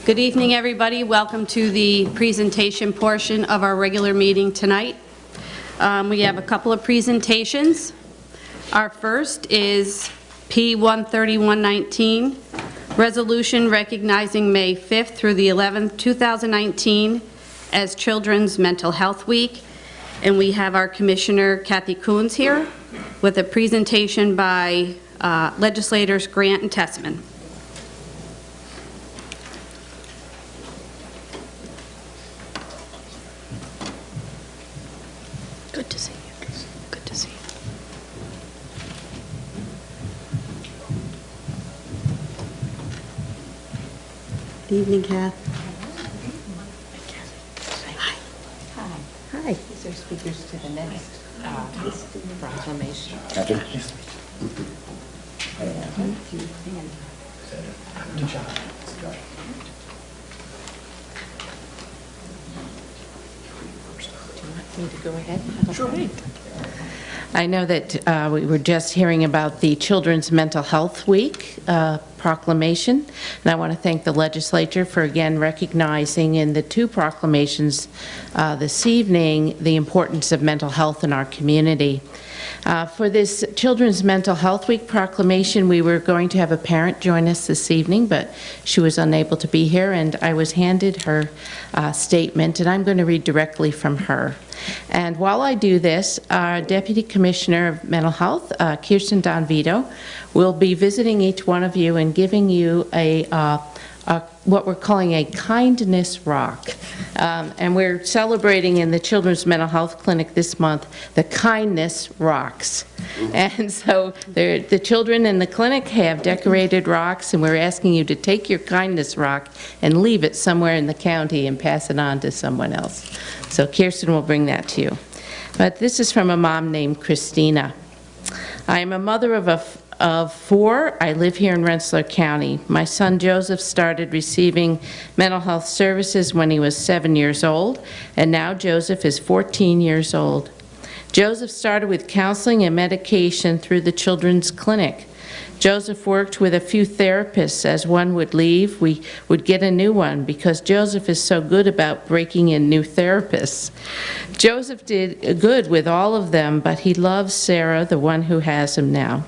Good evening, everybody. Welcome to the presentation portion of our regular meeting tonight. We have a couple of presentations. Our first is P13119, resolution recognizing May 5th through the 11th, 2019 as Children's Mental Health Week. And we have our Commissioner Kathy Coons here with a presentation by legislators Grant and Tessman. Good to see you. Good to see you. Good evening, Kath. Hi. Hi. Hi. These are speakers to the next proclamation. Catherine? Do you want me to go ahead? Sure. I know that we were just hearing about the Children's Mental Health Week proclamation, and I want to thank the legislature for again recognizing in the two proclamations this evening the importance of mental health in our community. For this Children's Mental Health Week proclamation, we were going to have a parent join us this evening, but she was unable to be here, and I was handed her statement, and I'm going to read directly from her. And while I do this, our Deputy Commissioner of Mental Health, Kirsten Donvito, will be visiting each one of you and giving you what we're calling a kindness rock. And we're celebrating in the Children's Mental Health Clinic this month the kindness rocks. And so the children in the clinic have decorated rocks, and we're asking you to take your kindness rock and leave it somewhere in the county and pass it on to someone else. So Kirsten will bring that to you. But this is from a mom named Christina. I am a mother of four. I live here in Rensselaer County. My son Joseph started receiving mental health services when he was 7 years old, and now Joseph is 14 years old. Joseph started with counseling and medication through the Children's Clinic. Joseph worked with a few therapists. As one would leave, we would get a new one because Joseph is so good about breaking in new therapists. Joseph did good with all of them, but he loves Sarah, the one who has him now.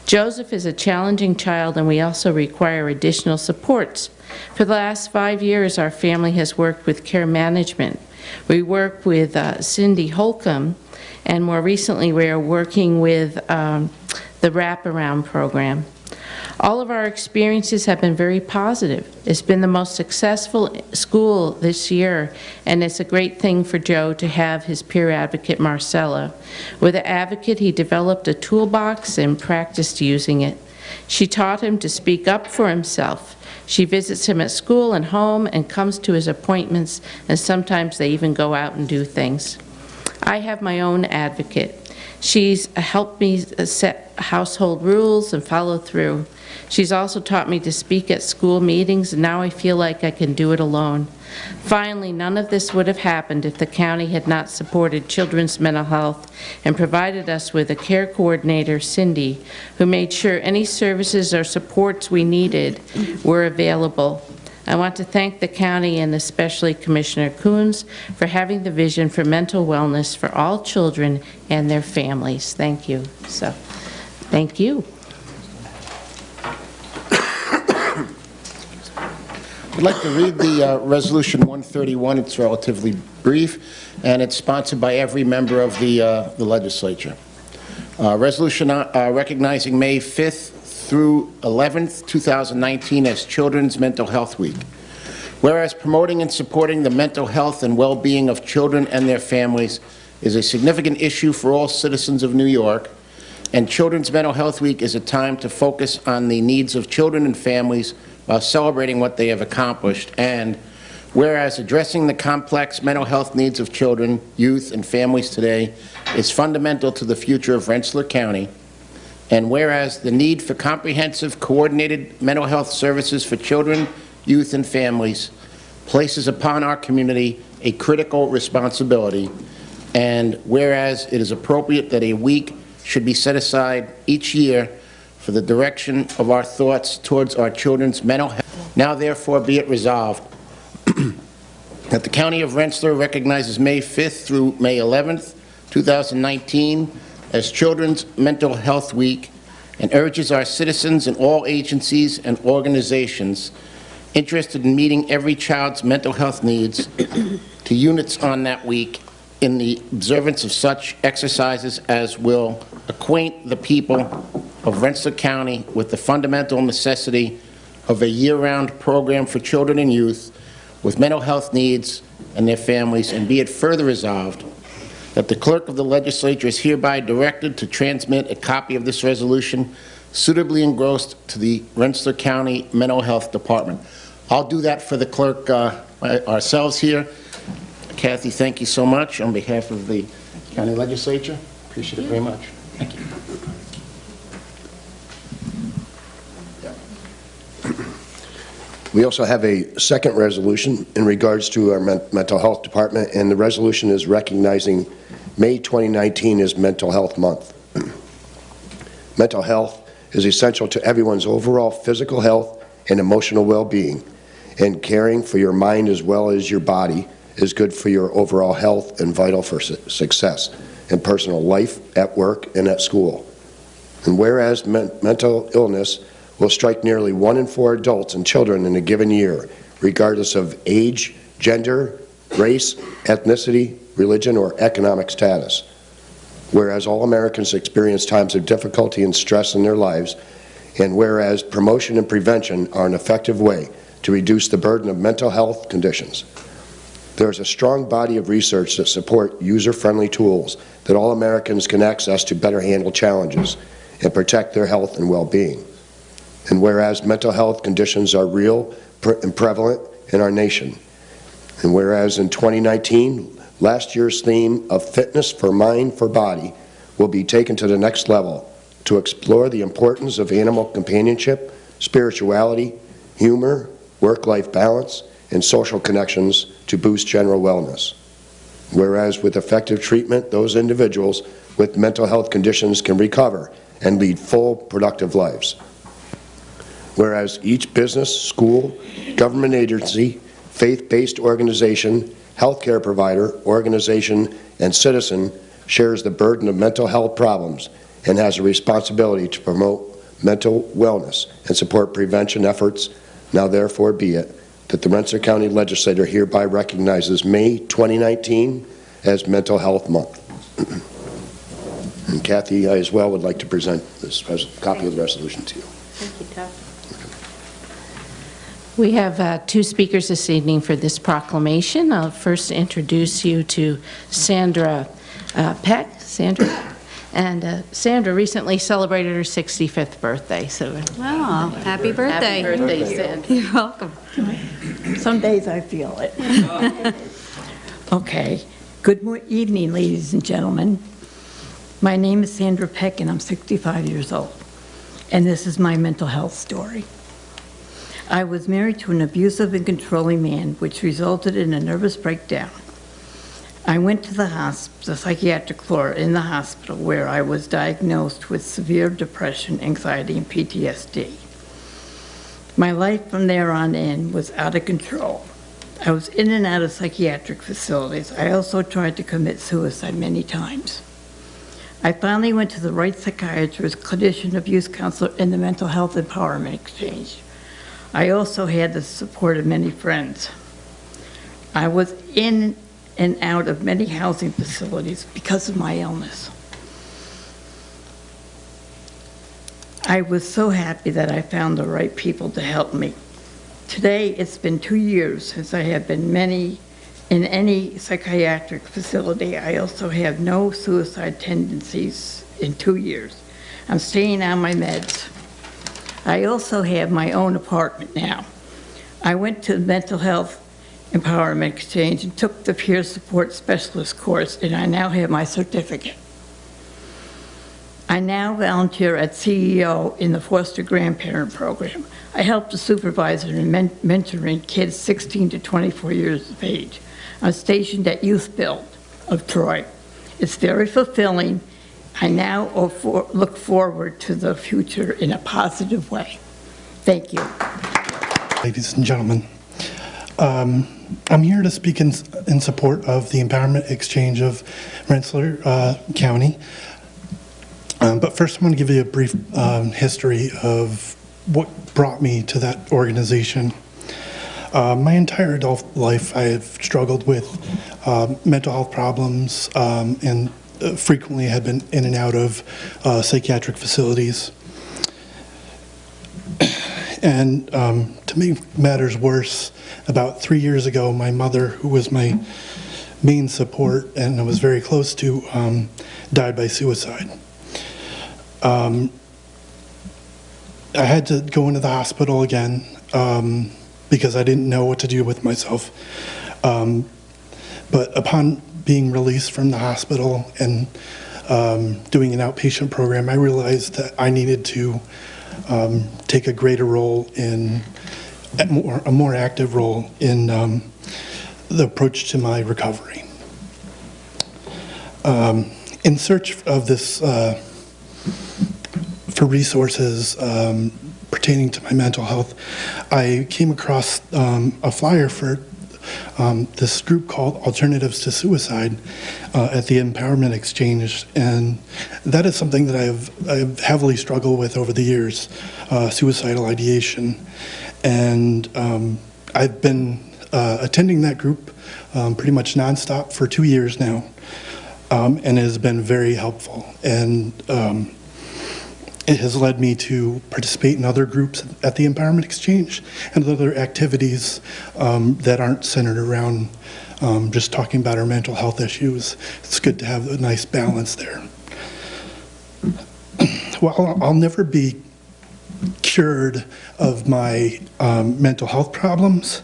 Joseph is a challenging child, and we also require additional supports. For the last 5 years, our family has worked with care management. We work with Cindy Holcomb, and more recently we are working with the wraparound program. All of our experiences have been very positive. It's been the most successful school this year, and it's a great thing for Joe to have his peer advocate, Marcella. With the advocate, he developed a toolbox and practiced using it. She taught him to speak up for himself. She visits him at school and home and comes to his appointments, and sometimes they even go out and do things. I have my own advocate. She's helped me set household rules and follow through. She's also taught me to speak at school meetings, and now I feel like I can do it alone. Finally, none of this would have happened if the county had not supported children's mental health and provided us with a care coordinator, Cindy, who made sure any services or supports we needed were available. I want to thank the county and especially Commissioner Coons for having the vision for mental wellness for all children and their families. Thank you. So, thank you. I'd like to read the Resolution 131. It's relatively brief, and it's sponsored by every member of the legislature. Resolution recognizing May 5th through 11th, 2019 as Children's Mental Health Week. Whereas promoting and supporting the mental health and well-being of children and their families is a significant issue for all citizens of New York, and Children's Mental Health Week is a time to focus on the needs of children and families while celebrating what they have accomplished. And whereas addressing the complex mental health needs of children, youth, and families today is fundamental to the future of Rensselaer County, and whereas the need for comprehensive, coordinated mental health services for children, youth, and families places upon our community a critical responsibility, and whereas it is appropriate that a week should be set aside each year for the direction of our thoughts towards our children's mental health Now therefore be it resolved that the County of Rensselaer recognizes May 5th through May 11th, 2019 as Children's Mental Health Week and urges our citizens and all agencies and organizations interested in meeting every child's mental health needs to units on that week in the observance of such exercises as will acquaint the people of Rensselaer County with the fundamental necessity of a year-round program for children and youth with mental health needs and their families, and be it further resolved that the clerk of the legislature is hereby directed to transmit a copy of this resolution suitably engrossed to the Rensselaer County Mental Health Department. I'll do that for the clerk ourselves here. Kathy, thank you so much on behalf of the county legislature. Appreciate it very much. Thank you. We also have a second resolution in regards to our mental health department, and the resolution is recognizing May 2019 as Mental Health Month. Mental health is essential to everyone's overall physical health and emotional well-being, and caring for your mind as well as your body is good for your overall health and vital for success in personal life, at work, and at school. And whereas mental illness will strike nearly 1 in 4 adults and children in a given year, regardless of age, gender, race, ethnicity, religion, or economic status. Whereas all Americans experience times of difficulty and stress in their lives, and whereas promotion and prevention are an effective way to reduce the burden of mental health conditions. There is a strong body of research that support user-friendly tools that all Americans can access to better handle challenges and protect their health and well-being. And whereas mental health conditions are real and prevalent in our nation, and whereas in 2019, last year's theme of fitness for mind for body will be taken to the next level to explore the importance of animal companionship, spirituality, humor, work-life balance, and social connections to boost general wellness. Whereas with effective treatment, those individuals with mental health conditions can recover and lead full, productive lives. Whereas each business, school, government agency, faith-based organization, healthcare provider, organization, and citizen shares the burden of mental health problems and has a responsibility to promote mental wellness and support prevention efforts. Now therefore be it that the Rensselaer County Legislature hereby recognizes May 2019 as Mental Health Month. And Kathy, I as well would like to present this copy of the resolution to you. Thank you, Todd. We have 2 speakers this evening for this proclamation. I'll first introduce you to Sandra Peck. Sandra. And Sandra recently celebrated her 65th birthday. So, Wow, happy birthday. Happy birthday, Sandra. You're welcome. Some days I feel it. Okay. Good evening, ladies and gentlemen. My name is Sandra Peck, and I'm 65 years old. And this is my mental health story. I was married to an abusive and controlling man, which resulted in a nervous breakdown. I went to the psychiatric floor in the hospital where I was diagnosed with severe depression, anxiety, and PTSD. My life from there on in was out of control. I was in and out of psychiatric facilities. I also tried to commit suicide many times. I finally went to the right psychiatrist, clinician, abuse counselor, and the Mental Health Empowerment Exchange. I also had the support of many friends. I was in and out of many housing facilities because of my illness. I was so happy that I found the right people to help me. Today, it's been 2 years since I have been in any psychiatric facility. I also have no suicide tendencies in 2 years. I'm staying on my meds. I also have my own apartment now. I went to the Mental Health Empowerment Exchange and took the Peer Support Specialist course, and I now have my certificate. I now volunteer at CEO in the Foster Grandparent Program. I help the supervisor in mentoring kids 16 to 24 years of age. I'm stationed at Youth Build of Troy. It's very fulfilling. I now look forward to the future in a positive way. Thank you. Ladies and gentlemen, I'm here to speak in support of the Empowerment Exchange of Rensselaer County. But first, I'm going to give you a brief history of what brought me to that organization. My entire adult life, I have struggled with mental health problems and frequently had been in and out of psychiatric facilities. And to make matters worse, about 3 years ago, my mother, who was my main support and I was very close to, died by suicide. I had to go into the hospital again because I didn't know what to do with myself. But upon being released from the hospital and doing an outpatient program, I realized that I needed to take a greater role in, a more active role in the approach to my recovery. In search of this, for resources pertaining to my mental health, I came across a flyer for this group called Alternatives to Suicide at the Empowerment Exchange, and that is something that I've heavily struggled with over the years, suicidal ideation. And I've been attending that group pretty much nonstop for 2 years now, and it has been very helpful. And it has led me to participate in other groups at the Empowerment Exchange and other activities that aren't centered around just talking about our mental health issues. It's good to have a nice balance there. Well, I'll never be cured of my mental health problems.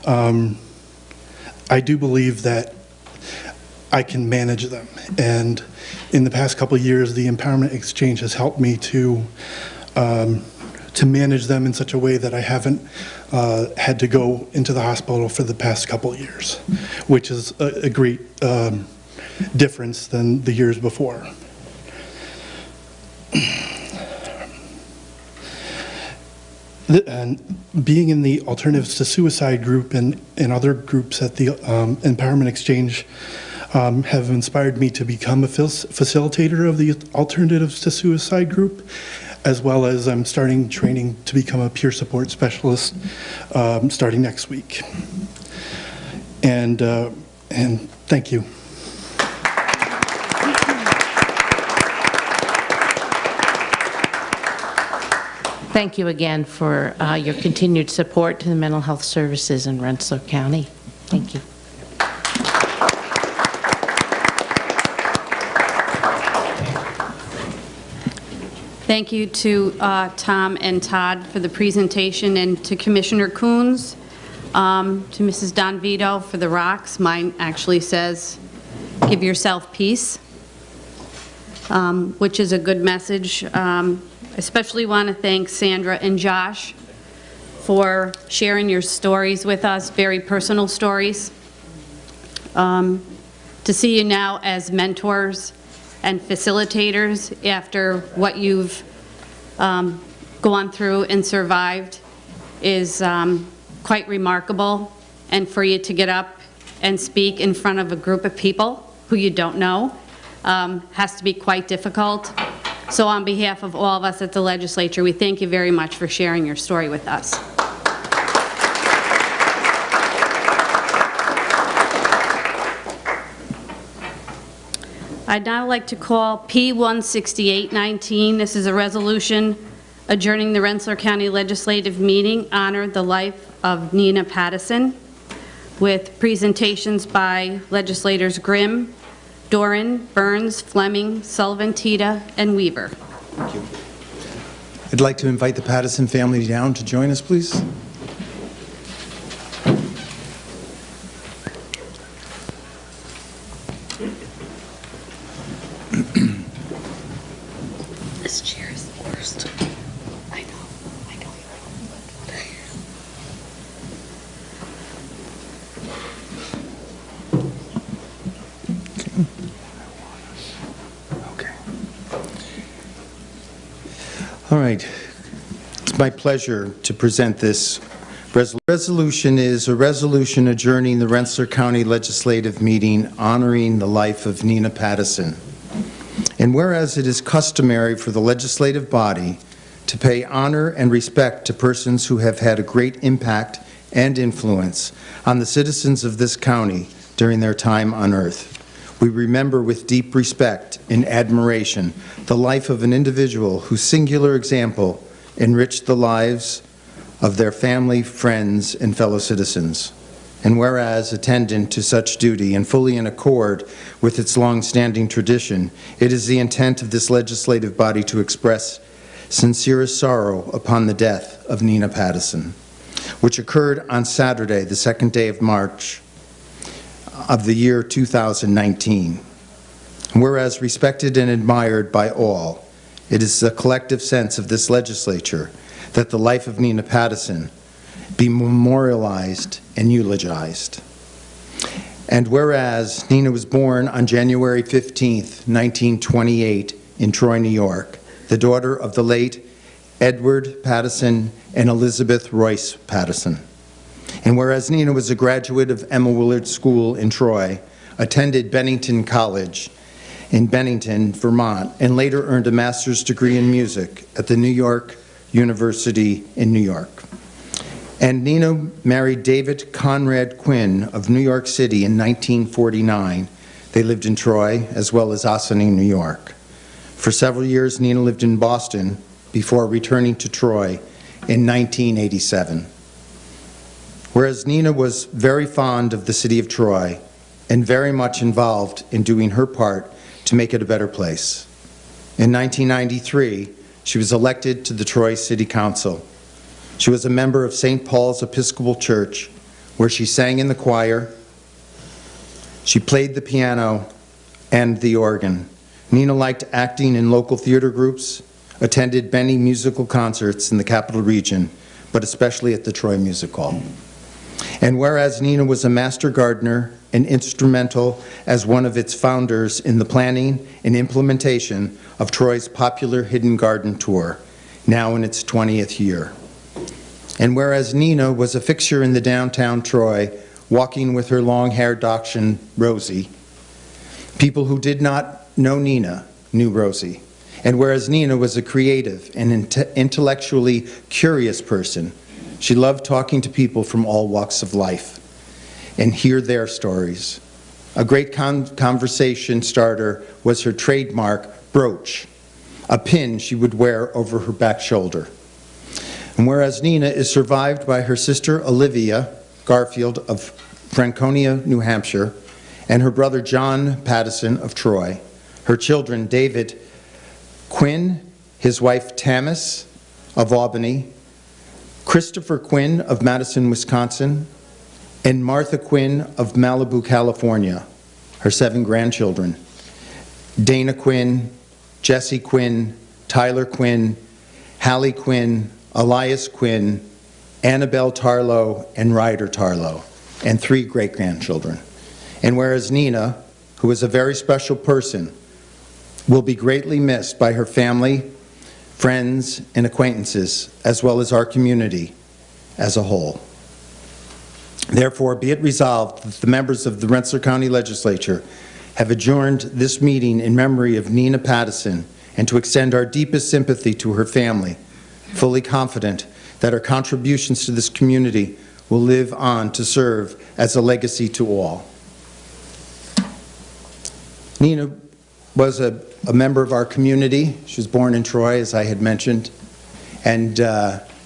I do believe that I can manage them, and in the past couple of years, the Empowerment Exchange has helped me to manage them in such a way that I haven't had to go into the hospital for the past couple of years, which is a great difference than the years before. And being in the Alternatives to Suicide group and other groups at the Empowerment Exchange have inspired me to become a facilitator of the Alternatives to Suicide group, as well as I'm starting training to become a peer support specialist starting next week. And thank you. Thank you again for your continued support to the mental health services in Rensselaer County. Thank you. Thank you to Tom and Todd for the presentation, and to Commissioner Coons, to Mrs. Don Vito for the rocks. Mine actually says, give yourself peace, which is a good message. Especially want to thank Sandra and Josh for sharing your stories with us, very personal stories. To see you now as mentors and facilitators after what you've gone through and survived is quite remarkable. And for you to get up and speak in front of a group of people who you don't know has to be quite difficult. So on behalf of all of us at the legislature, we thank you very much for sharing your story with us. I'd now like to call P-16819. This is a resolution adjourning the Rensselaer County Legislative Meeting, honor the life of Nina Pattison, with presentations by legislators Grimm, Doran, Burns, Fleming, Sullivan, Tita, and Weaver. Thank you. I'd like to invite the Pattison family down to join us, please. This chair is the worst. I know. Okay. All right. It's my pleasure to present this Resolution is a resolution adjourning the Rensselaer County Legislative Meeting honoring the life of Nina Pattison. And whereas it is customary for the legislative body to pay honor and respect to persons who have had a great impact and influence on the citizens of this county during their time on earth, we remember with deep respect and admiration the life of an individual whose singular example enriched the lives of their family, friends, and fellow citizens. And whereas, attendant to such duty and fully in accord with its long-standing tradition, it is the intent of this legislative body to express sincerest sorrow upon the death of Nina Pattison, which occurred on Saturday, the 2nd day of March of the year 2019. And whereas respected and admired by all, it is the collective sense of this legislature that the life of Nina Pattison be memorialized and eulogized. And whereas Nina was born on January 15th, 1928 in Troy, New York, the daughter of the late Edward Pattison and Elizabeth Royce Pattison. And whereas Nina was a graduate of Emma Willard School in Troy, attended Bennington College in Bennington, Vermont, and later earned a master's degree in music at the New York University in New York. And Nina married David Conrad Quinn of New York City in 1949. They lived in Troy as well as Ossining, New York. For several years, Nina lived in Boston before returning to Troy in 1987. Whereas Nina was very fond of the city of Troy and very much involved in doing her part to make it a better place. In 1993, she was elected to the Troy City Council. She was a member of St. Paul's Episcopal Church, where she sang in the choir, she played the piano and the organ. Nina liked acting in local theater groups, attended many musical concerts in the Capital Region, but especially at the Troy Music Hall. And whereas Nina was a master gardener and instrumental as one of its founders in the planning and implementation of Troy's popular Hidden Garden Tour, now in its 20th year. And whereas Nina was a fixture in the downtown Troy, walking with her long-haired dachshund, Rosie, people who did not know Nina knew Rosie. And whereas Nina was a creative and intellectually curious person, she loved talking to people from all walks of life and hear their stories. A great conversation starter was her trademark brooch, a pin she would wear over her back shoulder. And whereas Nina is survived by her sister Olivia Garfield of Franconia, New Hampshire, and her brother John Pattison of Troy, her children David Quinn, his wife Tamis of Albany, Christopher Quinn of Madison, Wisconsin, and Martha Quinn of Malibu, California, her 7 grandchildren, Dana Quinn, Jesse Quinn, Tyler Quinn, Hallie Quinn, Elias Quinn, Annabelle Tarlow, and Ryder Tarlow, and 3 great-grandchildren. And whereas Nina, who is a very special person, will be greatly missed by her family, friends, and acquaintances, as well as our community as a whole. Therefore, be it resolved that the members of the Rensselaer County Legislature have adjourned this meeting in memory of Nina Pattison and to extend our deepest sympathy to her family, fully confident that her contributions to this community will live on to serve as a legacy to all. Nina was a member of our community. She was born in Troy, as I had mentioned, and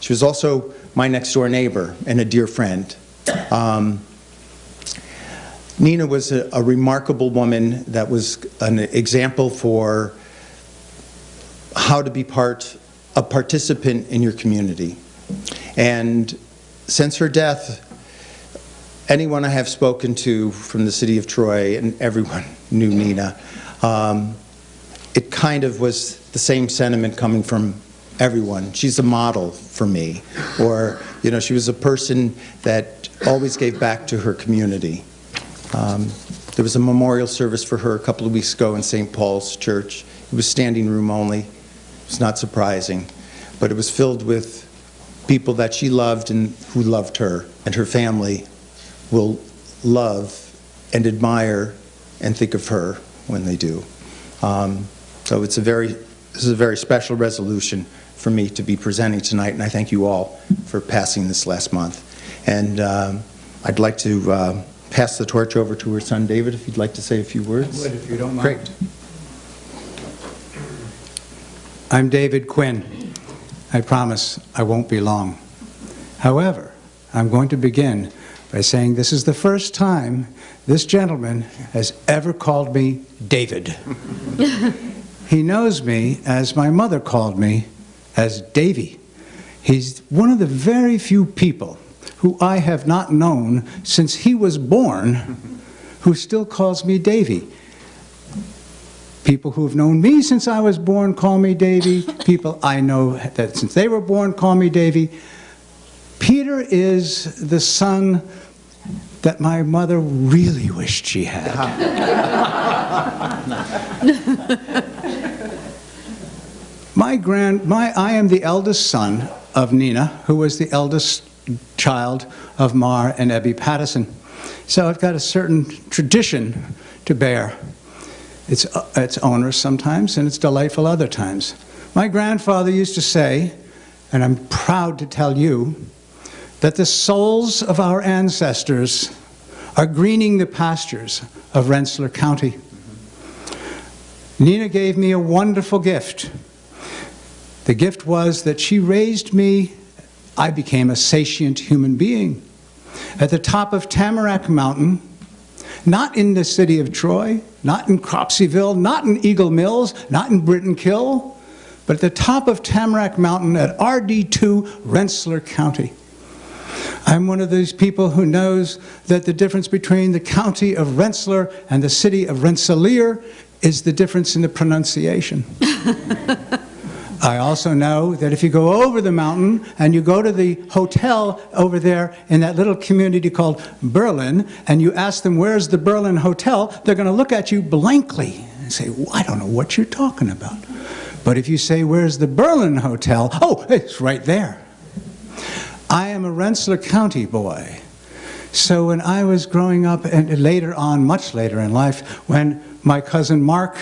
she was also my next-door neighbor and a dear friend. Nina was a remarkable woman that was an example for how to be a participant in your community. And since her death, anyone I have spoken to from the city of Troy, and everyone knew Nina, it kind of was the same sentiment coming from everyone. She's a model for me. Or, you know, she was a person that always gave back to her community. There was a memorial service for her a couple of weeks ago in St. Paul's Church. It was standing room only. It's not surprising. But it was filled with people that she loved and who loved her and her family will love and admire and think of her when they do. So this is a very special resolution for me to be presenting tonight, and I thank you all for passing this last month. And I'd like to pass the torch over to her son, David, if you'd like to say a few words. I would, if you don't mind. Great. I'm David Quinn. I promise I won't be long. However, I'm going to begin by saying this is the first time this gentleman has ever called me David. He knows me as my mother called me, as Davy. He's one of the very few people who I have not known since he was born who still calls me Davy. People who have known me since I was born call me Davy. People I know that since they were born call me Davy. Peter is the son that my mother really wished she had. I am the eldest son of Nina, who was the eldest child of Mar and Ebby Pattison. So I've got a certain tradition to bear. It's onerous sometimes, and it's delightful other times. My grandfather used to say, and I'm proud to tell you, that the souls of our ancestors are greening the pastures of Rensselaer County. Nina gave me a wonderful gift. The gift was that she raised me. I became a sentient human being. At the top of Tamarack Mountain, not in the city of Troy, not in Cropseyville, not in Eagle Mills, not in Brittenkill, but at the top of Tamarack Mountain at RD2, Rensselaer County. I'm one of those people who knows that the difference between the county of Rensselaer and the city of Rensselaer is the difference in the pronunciation. I also know that if you go over the mountain and you go to the hotel over there in that little community called Berlin, and you ask them, where's the Berlin Hotel, they're going to look at you blankly and say, well, I don't know what you're talking about. But if you say, where's the Berlin Hotel? Oh, it's right there. I am a Rensselaer County boy. So when I was growing up, and later on, much later in life, when my cousin Mark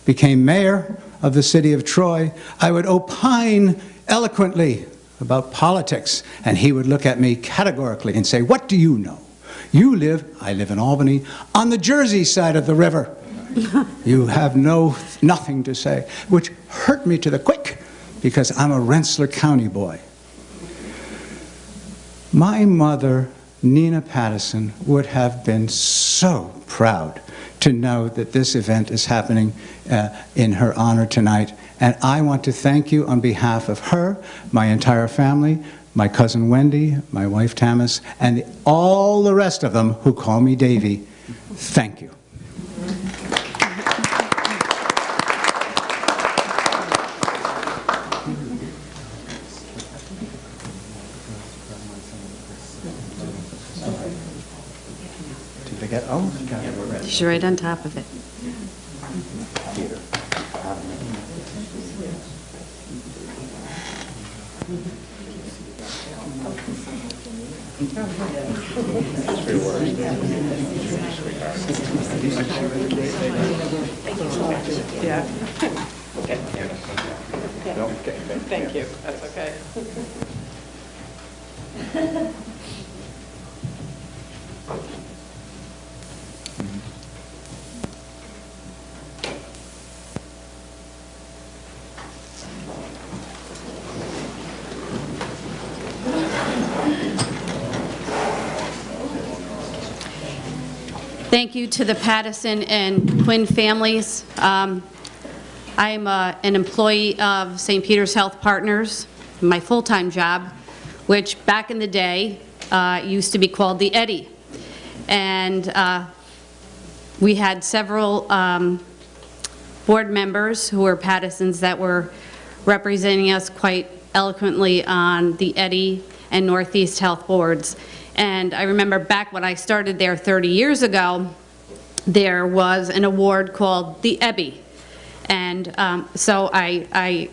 became mayor of the city of Troy, I would opine eloquently about politics, and he would look at me categorically and say, what do you know? I live in Albany, on the Jersey side of the river. You have nothing to say, which hurt me to the quick, because I'm a Rensselaer County boy. My mother, Nina Pattison, would have been so proud to know that this event is happening in her honor tonight. And I want to thank you on behalf of her, my entire family, my cousin Wendy, my wife Tamis, and all the rest of them who call me Davy. Thank you. She's right on top of it. Yeah. Okay. Thank you. That's okay. Thank you to the Pattison and Quinn families. I'm an employee of St. Peter's Health Partners, my full-time job, which back in the day used to be called the Eddy. And we had several board members who were Pattisons that were representing us quite eloquently on the Eddy and Northeast Health boards. And I remember back when I started there 30 years ago, there was an award called the Ebby. And so I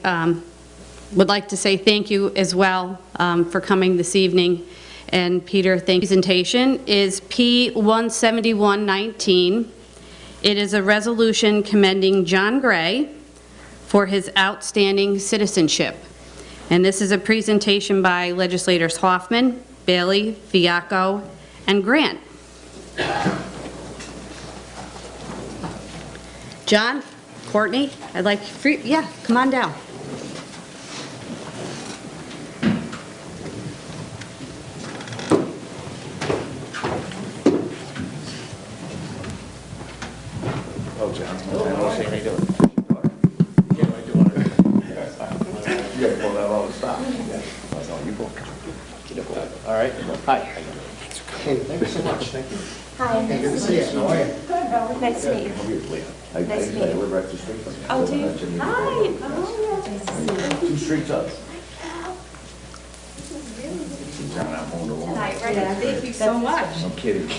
would like to say thank you as well for coming this evening. And Peter, thank you. Presentation is P-17119. It is a resolution commending John Gray for his outstanding citizenship. And this is a presentation by legislators Hoffman, Bailey, Fiacco, and Grant. John, Courtney, I'd like yeah, come on down. All right. Hi. Hey, thank you so much. Thank you. Hi. Hey, good to see you. How are you? Good, Bill. Nice to meet you. Nice to meet you. Oh, do you? Hi. Oh, yeah. Nice to see you. 2 streets up. Tonight, right? Yeah, thank you so much. I'm kidding.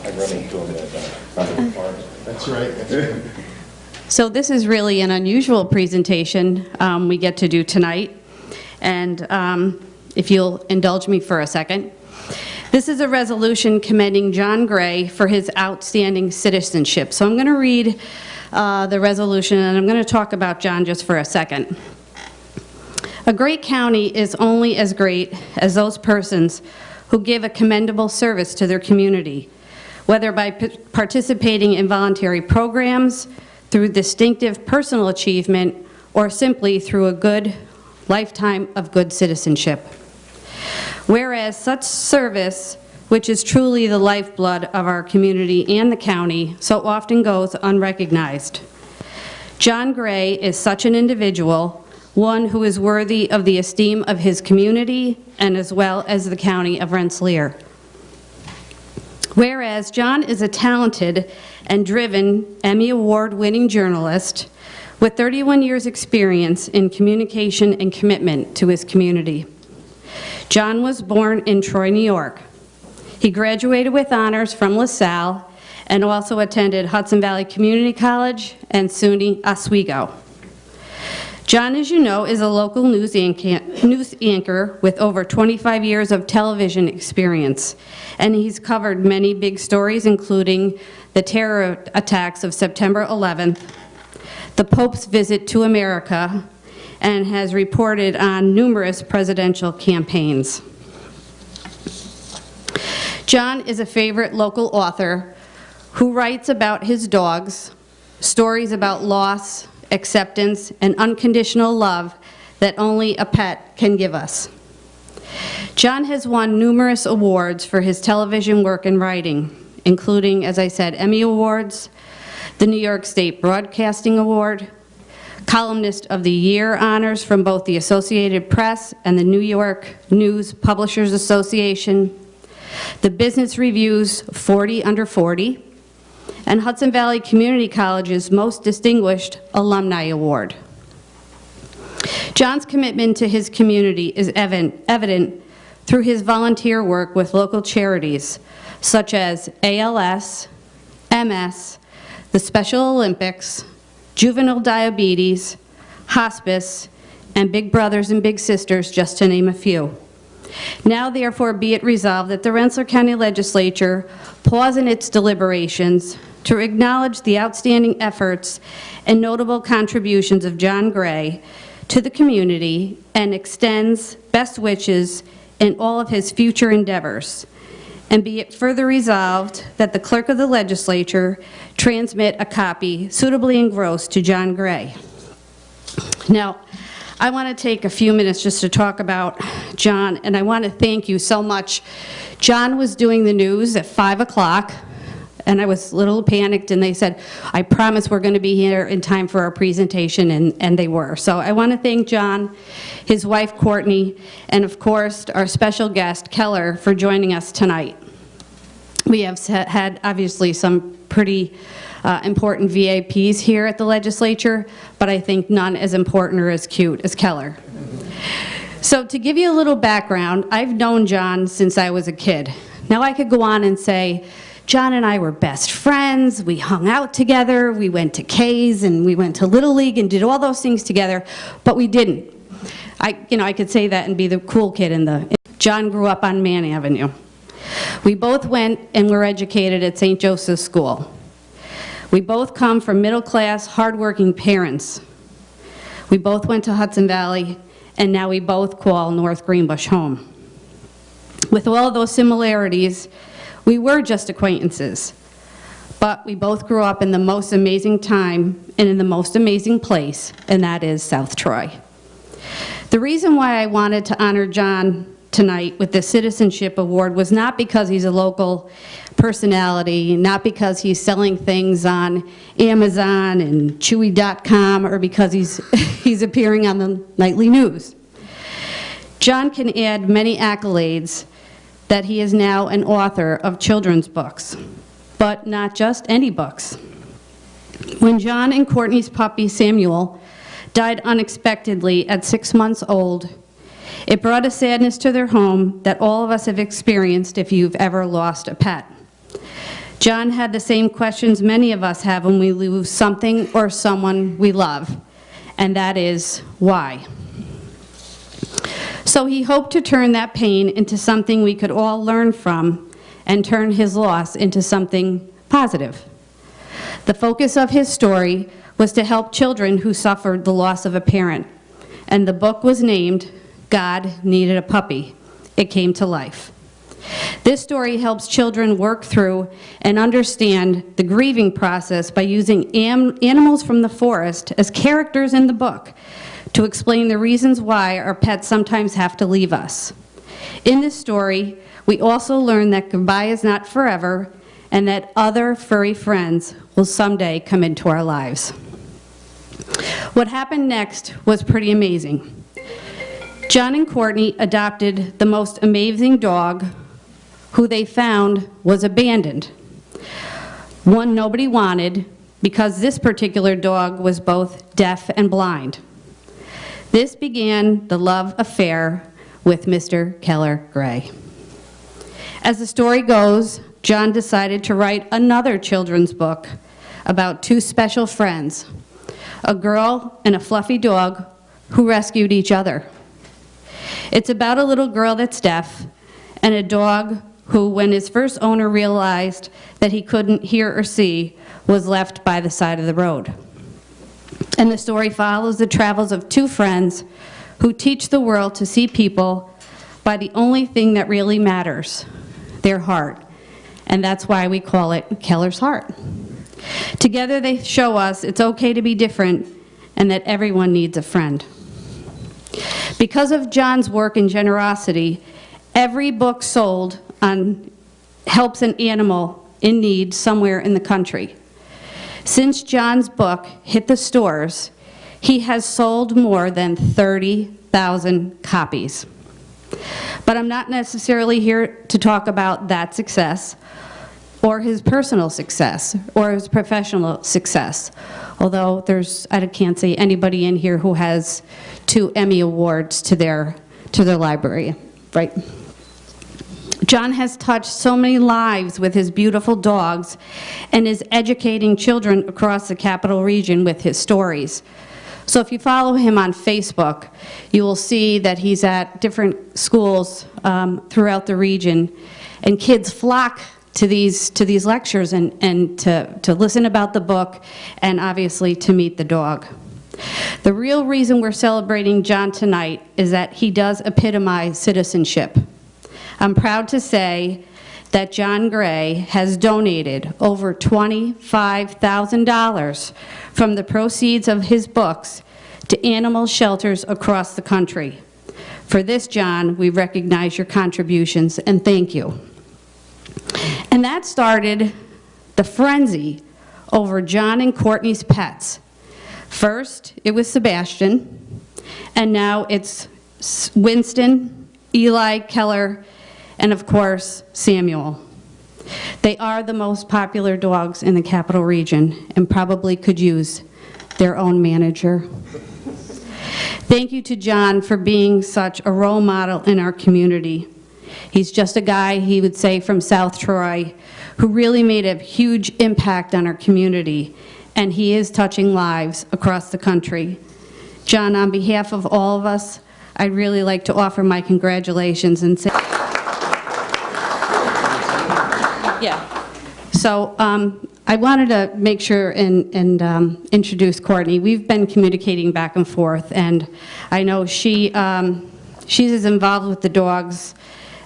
I run into him at That's right. So this is really an unusual presentation we get to do tonight. And if you'll indulge me for a second. This is a resolution commending John Gray for his outstanding citizenship. So I'm going to read the resolution, and I'm going to talk about John just for a second. A great county is only as great as those persons who give a commendable service to their community, whether by participating in voluntary programs, through distinctive personal achievement, or simply through a good lifetime of good citizenship. Whereas such service, which is truly the lifeblood of our community and the county, so often goes unrecognized. John Gray is such an individual, one who is worthy of the esteem of his community and as well as the county of Rensselaer. Whereas John is a talented and driven Emmy Award-winning journalist with 31 years' experience in communication and commitment to his community. John was born in Troy, New York. He graduated with honors from LaSalle and also attended Hudson Valley Community College and SUNY Oswego. John, as you know, is a local news anchor with over 25 years of television experience, and he's covered many big stories, including the terror attacks of September 11th, the Pope's visit to America, and has reported on numerous presidential campaigns. John is a favorite local author who writes about his dogs, stories about loss, acceptance, and unconditional love that only a pet can give us. John has won numerous awards for his television work and writing, including, as I said, Emmy Awards, the New York State Broadcasting Award, Columnist of the Year honors from both the Associated Press and the New York News Publishers Association, the Business Review's 40 Under 40, and Hudson Valley Community College's Most Distinguished Alumni Award. John's commitment to his community is evident through his volunteer work with local charities such as ALS, MS, the Special Olympics, juvenile diabetes, hospice, and Big Brothers and Big Sisters, just to name a few. Now, therefore, be it resolved that the Rensselaer County Legislature pause in its deliberations to acknowledge the outstanding efforts and notable contributions of John Gray to the community and extends best wishes in all of his future endeavors. And be it further resolved that the clerk of the legislature transmit a copy suitably engrossed to John Gray. Now, I want to take a few minutes just to talk about John, and I want to thank you so much. John was doing the news at 5 o'clock, and I was a little panicked, and they said, I promise we're going to be here in time for our presentation, and they were. So I want to thank John, his wife Courtney, and of course our special guest Keller for joining us tonight. We have had obviously some pretty important VIPs here at the legislature, but I think none as important or as cute as Keller. So to give you a little background, I've known John since I was a kid. Now I could go on and say, John and I were best friends, we hung out together, we went to K's and we went to Little League and did all those things together, but we didn't. I could say that and be the cool kid in the... John grew up on Mann Avenue. We both went and were educated at St. Joseph's School. We both come from middle-class, hardworking parents. We both went to Hudson Valley, and now we both call North Greenbush home. With all of those similarities, we were just acquaintances, but we both grew up in the most amazing time and in the most amazing place, and that is South Troy. The reason why I wanted to honor John tonight with the Citizenship Award was not because he's a local personality, not because he's selling things on Amazon and Chewy.com, or because he's appearing on the nightly news. John can add many accolades that he is now an author of children's books, but not just any books. When John and Courtney's puppy, Samuel, died unexpectedly at 6 months old, it brought a sadness to their home that all of us have experienced if you've ever lost a pet. John had the same questions many of us have when we lose something or someone we love, and that is, why? So he hoped to turn that pain into something we could all learn from and turn his loss into something positive. The focus of his story was to help children who suffered the loss of a parent, and the book was named God Needed a Puppy. It came to life. This story helps children work through and understand the grieving process by using animals from the forest as characters in the book to explain the reasons why our pets sometimes have to leave us. In this story, we also learn that goodbye is not forever and that other furry friends will someday come into our lives. What happened next was pretty amazing. John and Courtney adopted the most amazing dog who they found was abandoned. One nobody wanted because this particular dog was both deaf and blind. This began the love affair with Mr. Keller Gray. As the story goes, John decided to write another children's book about two special friends, a girl and a fluffy dog who rescued each other. It's about a little girl that's deaf and a dog who, when his first owner realized that he couldn't hear or see, was left by the side of the road. And the story follows the travels of two friends who teach the world to see people by the only thing that really matters, their heart. And that's why we call it Keller's Heart. Together they show us it's okay to be different and that everyone needs a friend. Because of John's work and generosity, every book sold helps an animal in need somewhere in the country. Since John's book hit the stores, he has sold more than 30,000 copies. But I'm not necessarily here to talk about that success, or his personal success, or his professional success. Although I can't say anybody in here who has 2 Emmy Awards to their library, right? John has touched so many lives with his beautiful dogs and is educating children across the Capital Region with his stories. So if you follow him on Facebook, you will see that he's at different schools throughout the region, and kids flock to these lectures and to listen about the book and obviously to meet the dog. The real reason we're celebrating John tonight is that he does epitomize citizenship. I'm proud to say that John Gray has donated over $25,000 from the proceeds of his books to animal shelters across the country. For this, John, we recognize your contributions and thank you. And that started the frenzy over John and Courtney's pets. First, it was Sebastian, and now it's Winston, Eli, Keller, and of course, Samuel. They are the most popular dogs in the Capital Region and probably could use their own manager. Thank you to John for being such a role model in our community. He's just a guy, he would say, from South Troy, who really made a huge impact on our community, and he is touching lives across the country. John, on behalf of all of us, I'd really like to offer my congratulations and say... Yeah. So I wanted to make sure and introduce Courtney. We've been communicating back and forth, and I know she's as involved with the dogs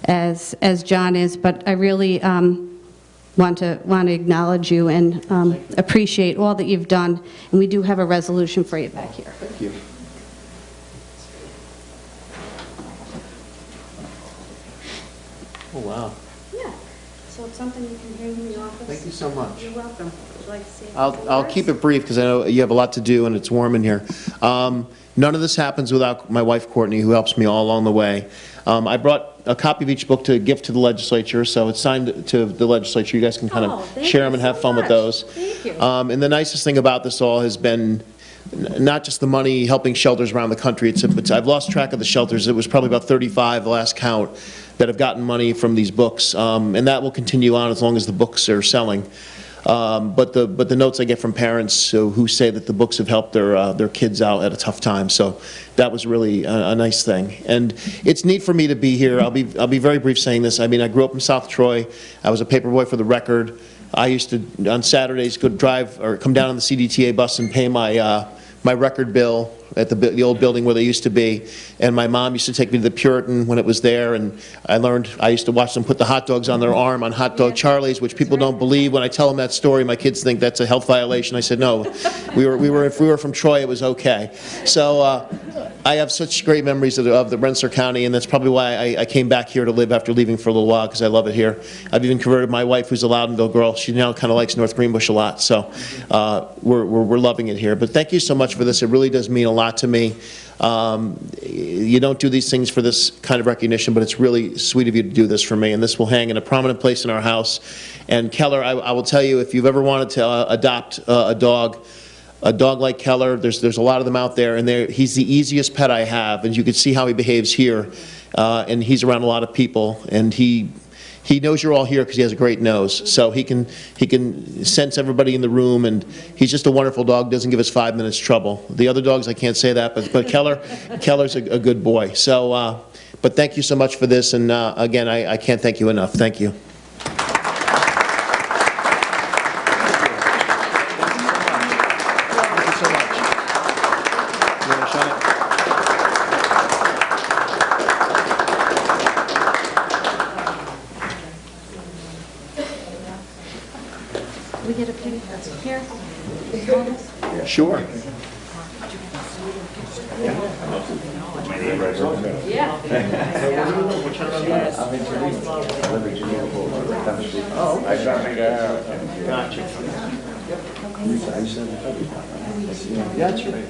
as John is, but I really want to acknowledge you and appreciate all that you've done. And we do have a resolution for you back here. Thank you. Oh, wow. Yeah. So it's something you can bring in the office. Thank you so much. You're welcome. Would you like to see it? I'll keep it brief because I know you have a lot to do and it's warm in here. None of this happens without my wife, Courtney, who helps me all along the way. I brought a copy of each book to gift to the legislature, so it's signed to the legislature. You guys can kind of share them and have fun with those. Thank you. And the nicest thing about this all has been not just the money helping shelters around the country. I've lost track of the shelters. It was probably about 35, the last count, that have gotten money from these books, and that will continue on as long as the books are selling. But the notes I get from parents who say that the books have helped their kids out at a tough time. So that was really a nice thing. And it's neat for me to be here. I'll be very brief saying this. I mean, I grew up in South Troy. I was a paperboy for the Record. I used to on Saturdays go drive or come down on the CDTA bus and pay my my Record bill at the old building where they used to be, and my mom used to take me to the Puritan when it was there, and I used to watch them put the hot dogs on their arm on Hot Dog Charlie's, which people don't believe. When I tell them that story, my kids think that's a health violation. I said, no, if we were from Troy, it was okay. So I have such great memories of the Rensselaer County, and that's probably why I came back here to live after leaving for a little while, because I love it here. I've even converted my wife, who's a Loudonville girl. She now kind of likes North Greenbush a lot, so we're loving it here. But thank you so much for this. It really does mean a lot to me. You don't do these things for this kind of recognition, but it's really sweet of you to do this for me, and this will hang in a prominent place in our house. And Keller, I will tell you, if you've ever wanted to adopt a dog like Keller, there's a lot of them out there, and he's the easiest pet I have, and you can see how he behaves here, and he's around a lot of people, and he knows you're all here because he has a great nose, so he can sense everybody in the room, and he's just a wonderful dog. Doesn't give us 5 minutes trouble. The other dogs, I can't say that, but Keller's a good boy. So, but thank you so much for this, and again, I can't thank you enough. Thank you. We get a picture here? Sure. That's right.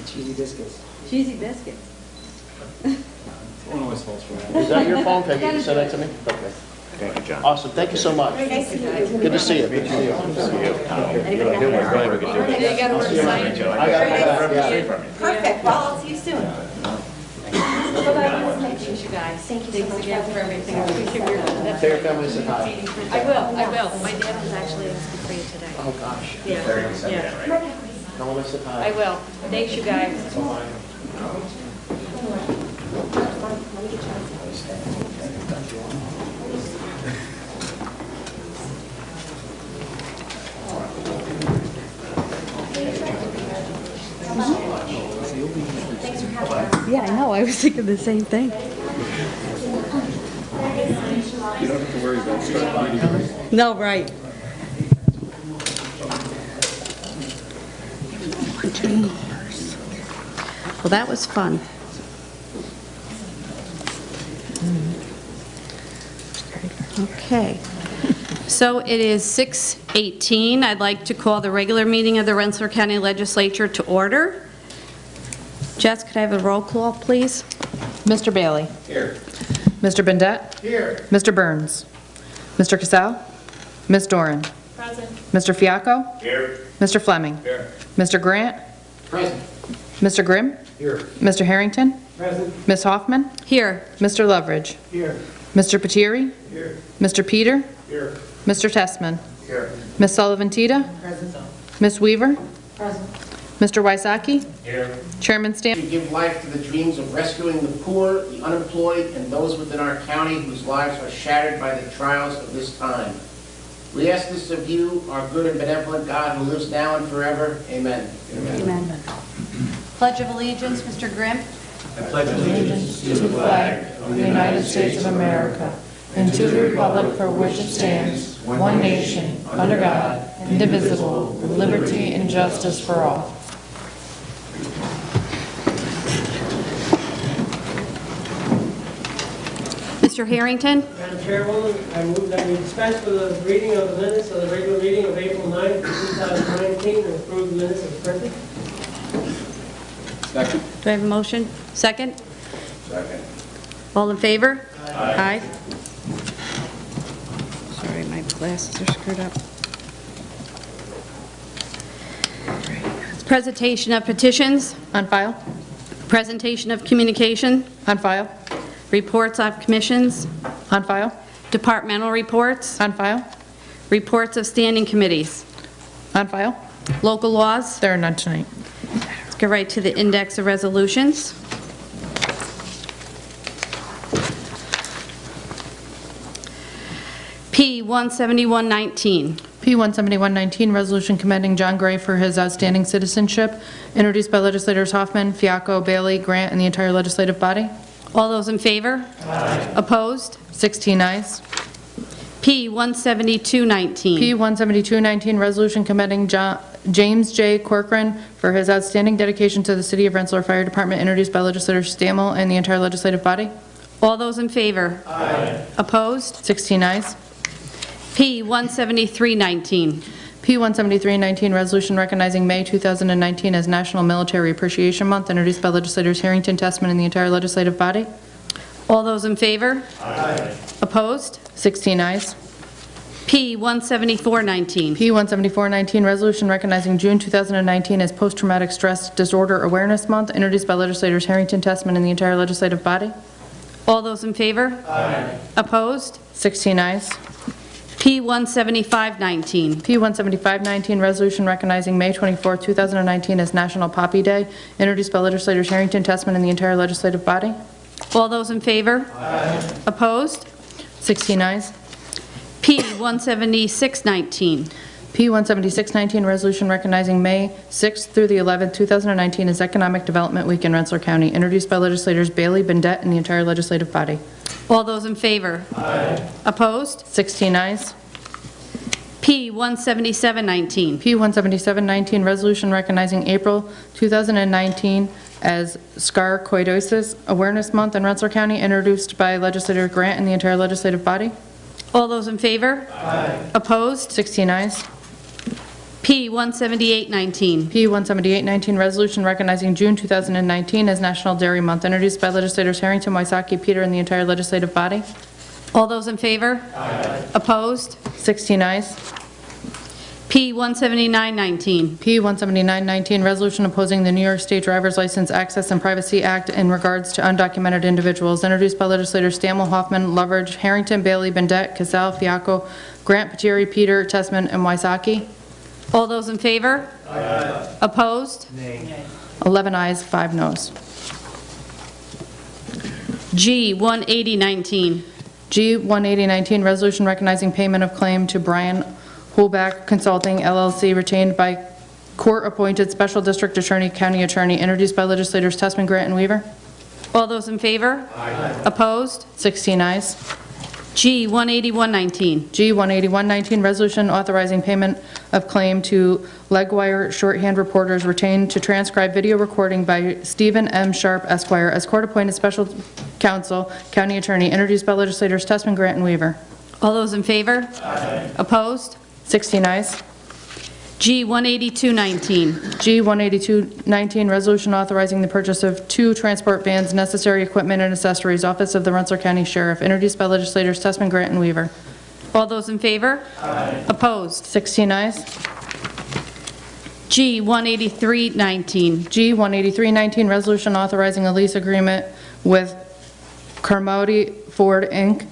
Cheesy biscuits. Cheesy biscuits. Is that your phone? Can you send that to me? Okay. Thank you, John. Awesome. Thank you so much. Nice to meet you. Good to see you. Good to see you. Perfect. Well, I'll see you soon. Bye-bye. Nice to meet you guys. Thank you so much again for everything. Tell your family say hi. I will. My dad was actually asking for you today. Oh, gosh. Yeah. Tell them I said hi. I will. Thanks, you guys. Yeah, I know. I was thinking the same thing. You don't have to worry about starting meetings. No, right. Well, that was fun. Okay. So it is 6:18. I'd like to call the regular meeting of the Rensselaer County Legislature to order. Jess, could I have a roll call, please? Mr. Bailey? Here. Mr. Bendet? Here. Mr. Burns? Mr. Cassell? Ms. Doran? Present. Mr. Fiacco? Here. Mr. Fleming? Here. Mr. Grant? Present. Mr. Grimm? Here. Mr. Harrington? Present. Ms. Hoffman? Here. Mr. Loveridge? Here. Mr. Patiri? Here. Mr. Peter? Here. Mr. Testman? Here. Ms. Sullivan Tita? Present. Ms. Weaver? Mr. Wysocki? Here. Chairman To Stamp? give life to the dreams of rescuing the poor, the unemployed, and those within our county whose lives are shattered by the trials of this time. We ask this of you, our good and benevolent God who lives now and forever. Amen. Amen. Pledge of Allegiance, Mr. Grimm. Allegiance to the flag of the United States of America and to the republic for which it stands, one nation, under God, indivisible, with liberty and justice for all. Mr. Harrington. Madam Chairwoman, I move that we dispense with the reading of the minutes of the regular meeting of April 9th, 2019, and approve the minutes as printed. Second. Do I have a motion? Second? Second. All in favor? Aye. Sorry, my glasses are screwed up. Presentation of petitions. On file? Presentation of communication. On file? Reports of commissions. On file? Departmental reports. On file? Reports of standing committees. On file? Local laws. There are none tonight. Let's go right to the index of resolutions. P 17119. P-17119, resolution commending John Gray for his outstanding citizenship, introduced by legislators Hoffman, Fiacco, Bailey, Grant, and the entire legislative body. All those in favor? Aye. Opposed? 16 ayes. P 17219. P-17219, resolution commending James J. Corcoran for his outstanding dedication to the City of Rensselaer Fire Department, introduced by legislators Stammel and the entire legislative body. All those in favor? Aye. Opposed? 16 ayes. P 17319. P-17319, resolution recognizing May 2019 as National Military Appreciation Month, introduced by legislators Harrington, Testman, and the entire legislative body. All those in favor? Aye. Opposed? 16 ayes. P 17419. P-17419, resolution recognizing June 2019 as Post-Traumatic Stress Disorder Awareness Month, introduced by legislators Harrington, Testman, and the entire legislative body. All those in favor? Aye. Opposed? 16 ayes. P 17519. P-17519, resolution recognizing May 24, 2019 as National Poppy Day, introduced by legislators Harrington, Testman, and the entire legislative body. All those in favor? Aye. Opposed? 16 ayes. P 17619. P-17619, resolution recognizing May 6th through the 11th, 2019 as Economic Development Week in Rensselaer County, introduced by legislators Bailey, Bendet, and the entire legislative body. All those in favor? Aye. Opposed? 16 ayes. P 17719. P-17719, resolution recognizing April 2019 as Sarcoidosis Awareness Month in Rensselaer County, introduced by legislator Grant and the entire legislative body. All those in favor? Aye. Opposed? 16 ayes. P 17819. P-17819, resolution recognizing June 2019 as National Dairy Month, introduced by legislators Harrington, Wysocki, Peter, and the entire legislative body. All those in favor? Aye. Opposed? 16 ayes. P 17919. P-17919, resolution opposing the New York State Driver's License Access and Privacy Act in regards to undocumented individuals, introduced by legislators Stammel, Hoffman, Loveridge, Harrington, Bailey, Bendet, Casal, Fiacco, Grant, Patieri, Peter, Testman, and Wysocki. All those in favor? Aye. Opposed? 11 ayes, 5 noes. G 18019. G-18019, resolution recognizing payment of claim to Brian Holback Consulting LLC, retained by court-appointed Special District Attorney, County Attorney, introduced by legislators Testman, Grant, and Weaver. All those in favor? Aye. Opposed? 16 ayes. G 18119. G-18119, resolution authorizing payment of claim to Legwire Shorthand Reporters, retained to transcribe video recording by Stephen M. Sharp, Esquire, as court-appointed Special Counsel, County Attorney, introduced by legislators Testman, Grant, and Weaver. All those in favor? Aye. Opposed? 16 ayes. G 18219. G-18219, resolution authorizing the purchase of 2 transport vans, necessary equipment and accessories, Office of the Rensselaer County Sheriff, introduced by legislators Testman, Grant, and Weaver. All those in favor? Aye. Opposed? 16 ayes. G 18319. G-18319, resolution authorizing a lease agreement with Carmody Ford, Inc.,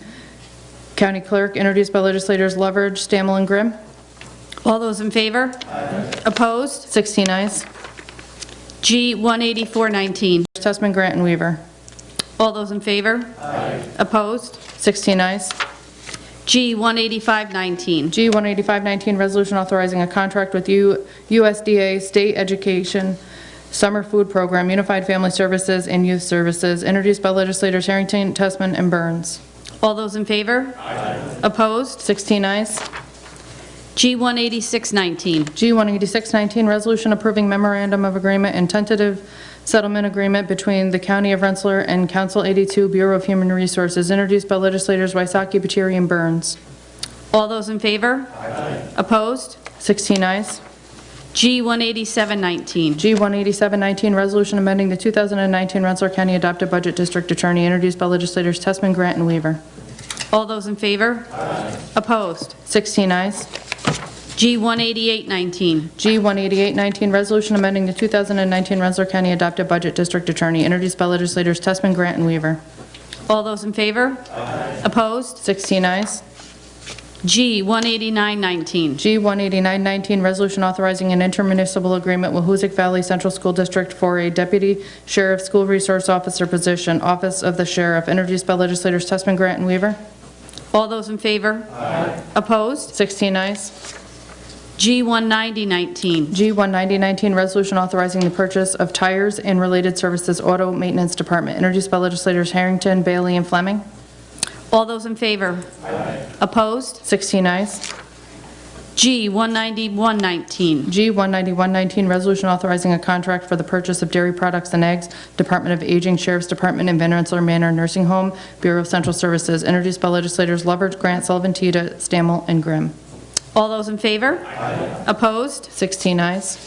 County Clerk, introduced by legislators Loveridge, Stammel, and Grimm. All those in favor? Opposed? 16 ayes. G 18419. Testament, Grant, and Weaver. All those in favor? Opposed? 16 ayes. G 18519. G 18519, resolution authorizing a contract with USDA State Education Summer Food Program, Unified Family Services, and Youth Services, introduced by legislators Harrington, Testman, and Burns. All those in favor? Opposed? 16 ayes. G 18619. G 18619, resolution approving memorandum of agreement and tentative settlement agreement between the County of Rensselaer and Council 82 Bureau of Human Resources, introduced by legislators Wysocki, Bucieri, and Burns. All those in favor? Opposed? 16 ayes. G 18719. G 18719, resolution amending the 2019 Rensselaer County Adopted Budget District Attorney, introduced by legislators Testman, Grant, and Weaver. All those in favor? Opposed? 16 ayes. G 18819. G 18819, resolution amending the 2019 Rensselaer County Adopted Budget District Attorney, introduced by legislators Testman, Grant, and Weaver. All those in favor? Opposed? 16 ayes. G 18919. G 18919, resolution authorizing an intermunicipal agreement with Hoosick Valley Central School District for a Deputy Sheriff School Resource Officer position, Office of the Sheriff, introduced by legislators Testman, Grant, and Weaver. All those in favor? Opposed? 16 ayes. G 19019. G 19019, resolution authorizing the purchase of tires and related services, Auto Maintenance Department, introduced by legislators Harrington, Bailey, and Fleming. All those in favor? Opposed? 16 ayes. G 19119. G 19119, resolution authorizing a contract for the purchase of dairy products and eggs, Department of Aging, Sheriff's Department, and Van Rensselaer Manor Nursing Home, Bureau of Central Services, introduced by legislators Lovett, Grant, Sullivan, Tita, Stammel, and Grimm. All those in favor? Opposed? 16 ayes.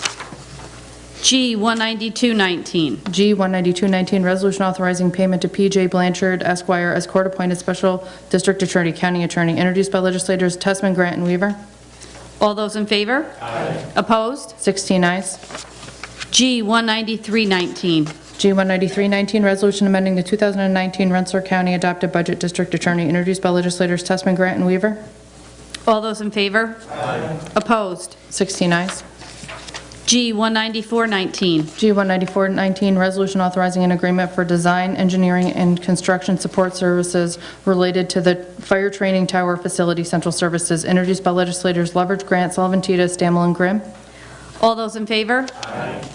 G 19219. G 19219, resolution authorizing payment to P.J. Blanchard, Esquire, as court-appointed Special District Attorney, County Attorney, introduced by legislators Testman, Grant, and Weaver. All those in favor? Opposed? 16 ayes. G 19319. G 19319, resolution amending the 2019 Rensselaer County Adopted Budget District Attorney, introduced by legislators Testman, Grant, and Weaver. All those in favor? Opposed? 16 ayes. G 19419. G 19419, resolution authorizing an agreement for design, engineering, and construction support services related to the Fire Training Tower Facility Central Services, introduced by legislators Lovett, Grant, Sullivan, Tita, Stammel, and Grimm. All those in favor?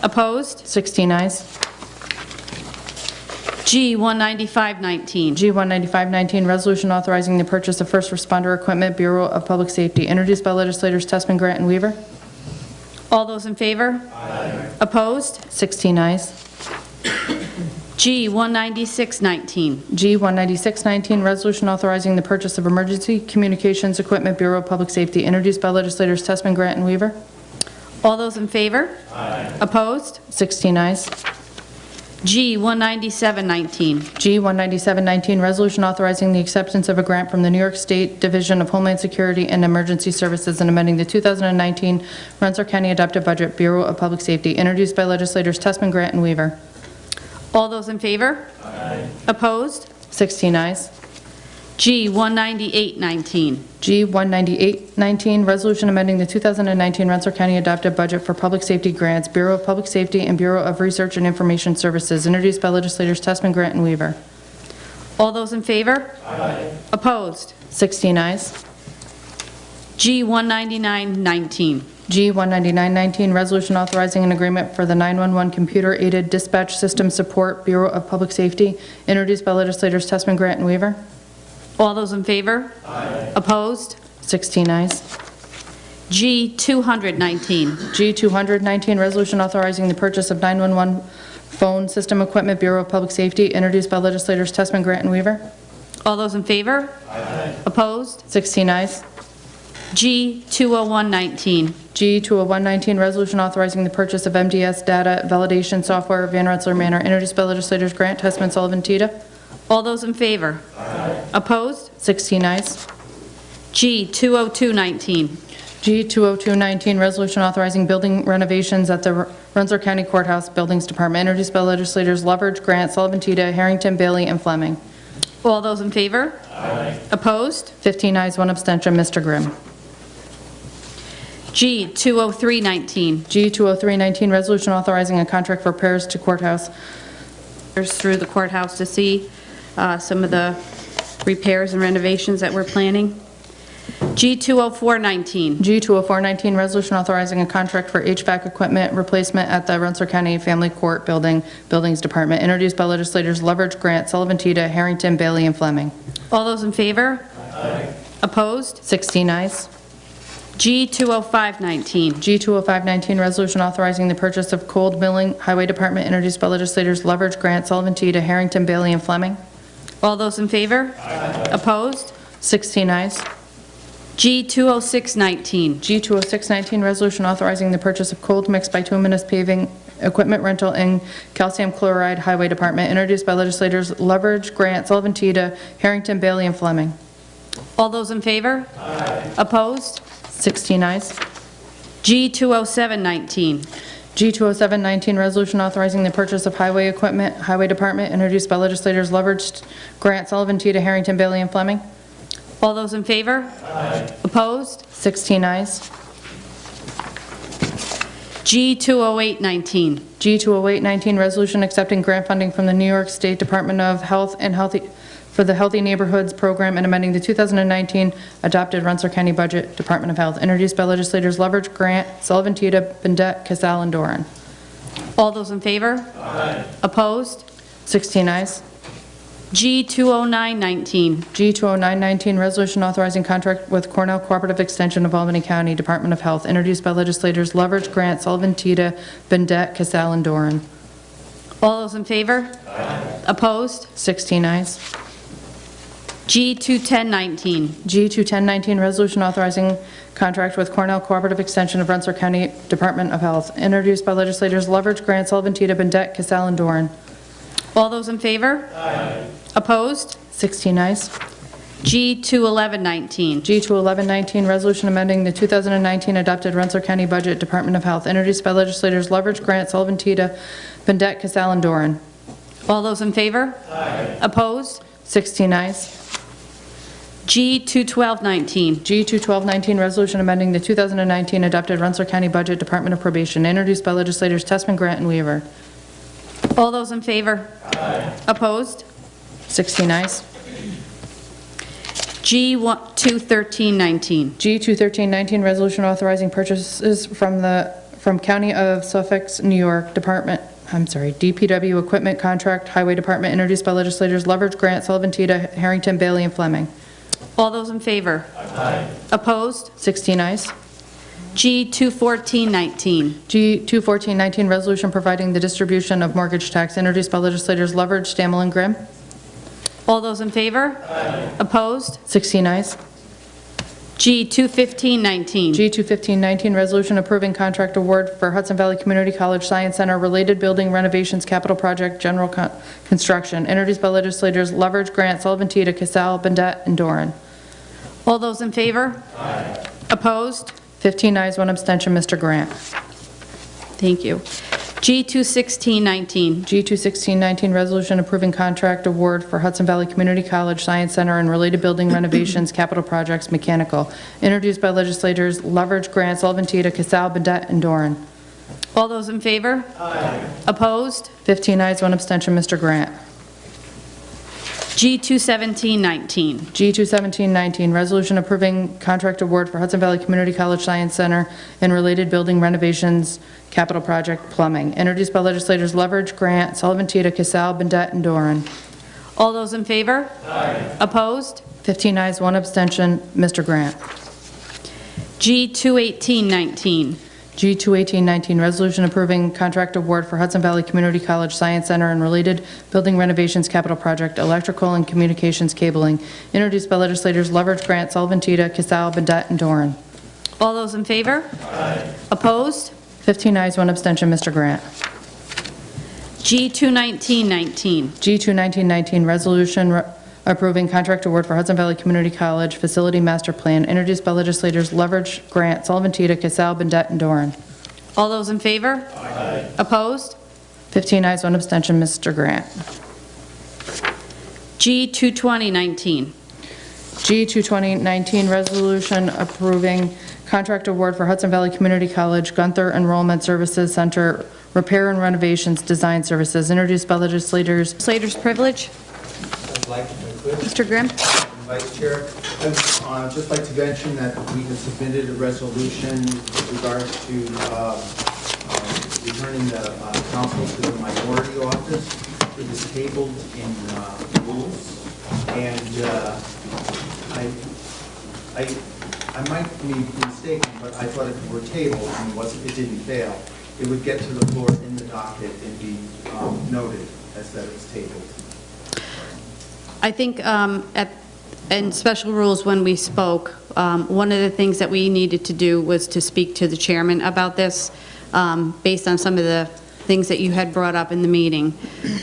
Opposed? 16 ayes. G 19519. G 19519, resolution authorizing the purchase of first responder equipment, Bureau of Public Safety, introduced by legislators Testman, Grant, and Weaver. All those in favor? Opposed? 16 ayes. G 19619. G 19619, resolution authorizing the purchase of emergency communications equipment, Bureau of Public Safety, introduced by legislators Testman, Grant, and Weaver. All those in favor? Opposed? 16 ayes. G 19719. G 19719, resolution authorizing the acceptance of a grant from the New York State Division of Homeland Security and Emergency Services and amending the 2019 Rensselaer County Adopted Budget, Bureau of Public Safety, introduced by legislators Testman, Grant, and Weaver. All those in favor? Opposed? 16 ayes. G 19819. G 19819, resolution amending the 2019 Rensselaer County Adopted Budget for Public Safety Grants, Bureau of Public Safety and Bureau of Research and Information Services, introduced by legislators Testman, Grant, and Weaver. All those in favor? Opposed? 16 ayes. G 19919. G 19919, resolution authorizing an agreement for the 911 computer-aided dispatch system support, Bureau of Public Safety, introduced by legislators Testman, Grant, and Weaver. All those in favor? Opposed? 16 ayes. G 219. G 219, resolution authorizing the purchase of 911 phone system equipment, Bureau of Public Safety, introduced by legislators Testman, Grant, and Weaver. All those in favor? Opposed? 16 ayes. G 20119. G 20119, resolution authorizing the purchase of MDS data validation software, Van Rensselaer Manor, introduced by legislators Grant, Testman, Sullivan, Tita. All those in favor? Opposed? 16 ayes. G 20219. G 20219, resolution authorizing building renovations at the Rensselaer County Courthouse Buildings Department, introduced by legislators Lovett, Grant, Sullivan, Tita, Harrington, Bailey, and Fleming. All those in favor? Opposed? 15 ayes, 1 abstention, Mr. Grimm. G, 20319. G 20319, resolution authorizing a contract for repairs to courthouse. Through the courthouse to see some of the repairs and renovations that we're planning. G, 20419. G 20419, resolution authorizing a contract for HVAC equipment replacement at the Rensselaer County Family Court Buildings Department, introduced by legislators Leverage, Grant, Sullivan, Tita, Harrington, Bailey, and Fleming. All those in favor? Aye. Opposed? 16 ayes. G, 20519. G 20519, resolution authorizing the purchase of cold milling, Highway Department, introduced by legislators Leverage, Grant, Sullivan, Tita, Harrington, Bailey, and Fleming. All those in favor? Aye. Opposed? 16 ayes. G, 20619. G 20619, resolution authorizing the purchase of cold mix bituminous paving equipment rental in calcium chloride Highway Department, introduced by legislators Leverage, Grant, Sullivan, Tita, Harrington, Bailey, and Fleming. All those in favor? Aye. Opposed? 16 ayes. G, 20719. G 20719, resolution authorizing the purchase of highway equipment, Highway Department, introduced by legislators Leverage, Grant, Sullivan, Tita, Harrington, Bailey, and Fleming. All those in favor? Aye. Opposed? 16 ayes. G, 20819. G 20819, resolution accepting grant funding from the New York State Department of Health and for the Healthy Neighborhoods Program and amending the 2019 adopted Rensselaer County Budget, Department of Health, introduced by legislators Leverage, Grant, Sullivan, Tita, Bendet, Casal, and Doran. All those in favor? Aye. Opposed? 16 ayes. G, 20919. G 20919, resolution authorizing contract with Cornell Cooperative Extension of Albany County, Department of Health, introduced by legislators Leverage, Grant, Sullivan, Tita, Bendet, Casal, and Doran. All those in favor? Aye. Opposed? 16 ayes. G, 21019. G 21019, resolution authorizing contract with Cornell Cooperative Extension of Rensselaer County, Department of Health, introduced by legislators Leverage, Grant, Sullivan, Tita, Bendet, Casal, and Doran. All those in favor? Aye. Opposed? 16 ayes. G, 21119. G 21119, resolution amending the 2019 adopted Rensselaer County Budget, Department of Health, introduced by legislators Leverage, Grant, Sullivan, Tita, Bendet, Casal, and Doran. All those in favor? Aye. Opposed? 16 ayes. G, 21219. G 21219, resolution amending the 2019 adopted Rensselaer County Budget, Department of Probation, introduced by legislators Tessman, Grant, and Weaver. All those in favor? Aye. Opposed? 16 ayes. G, 21319. G 21319, resolution authorizing purchases from County of Suffolk, New York, DPW equipment contract, Highway Department, introduced by legislators Leverage, Grant, Sullivan, Tita, Harrington, Bailey, and Fleming. All those in favor? Aye. Opposed? 16 ayes. G, 21419. G 21419, resolution providing the distribution of mortgage tax, introduced by legislators Leverage, Stammel, and Grimm. All those in favor? Aye. Opposed? 16 ayes. G, 21519. G 21519, resolution approving contract award for Hudson Valley Community College Science Center related building renovations capital project general construction, introduced by legislators Leverage, Grant, Sullivan, Tita, Casal, Bendet, and Doran. All those in favor? Aye. Opposed? 15 ayes, 1 abstention, Mr. Grant. Thank you. G, 21619. G 21619, resolution approving contract award for Hudson Valley Community College Science Center and related building renovations capital projects mechanical, introduced by legislators Leverage, Grant, Sullivan, Tita, Casal, Bendet, and Doran. All those in favor? Aye. Opposed? 15 ayes, 1 abstention, Mr. Grant. G, 21719. G 21719, resolution approving contract award for Hudson Valley Community College Science Center and related building renovations capital project plumbing, introduced by legislators Leverage, Grant, Sullivan, Tita, Casal, Bendet, and Doran. All those in favor? Aye. Opposed? 15 ayes, 1 abstention, Mr. Grant. G, 21819. G 21819, resolution approving contract award for Hudson Valley Community College Science Center and related building renovations capital project electrical and communications cabling, introduced by legislators Leverage, Grant, Sullivan, Tita, Casal, Bendet, and Doran. All those in favor? Aye. Opposed? 15 ayes, 1 abstention, Mr. Grant. G, 21919. G 21919, resolution approving contract award for Hudson Valley Community College Facility Master Plan, introduced by legislators Leverage, Grant, Sullivan, Tita, Casal, Bendet, and Doran. All those in favor? Aye. Opposed? 15 ayes, 1 abstention, Mr. Grant. G, 22019. G 22019, resolution approving contract award for Hudson Valley Community College Gunther Enrollment Services Center repair and renovations design services, introduced by legislators. Legislator's privilege. I'd like to conclude. Mr. Grimm? Vice Chair, I'd just like to mention that we have submitted a resolution with regards to returning the council to the minority office. It was tabled in rules, and I might be mistaken, but I thought if it were tabled and it didn't fail, it would get to the floor in the docket and be noted as that it was tabled. I think in special rules, when we spoke, one of the things that we needed to do was to speak to the chairman about this, based on some of the things that you had brought up in the meeting.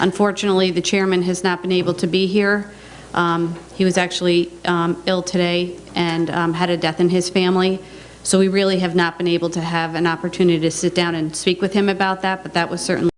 Unfortunately, the chairman has not been able to be here. He was actually ill today and had a death in his family. So we really have not been able to have an opportunity to sit down and speak with him about that, but that was certainly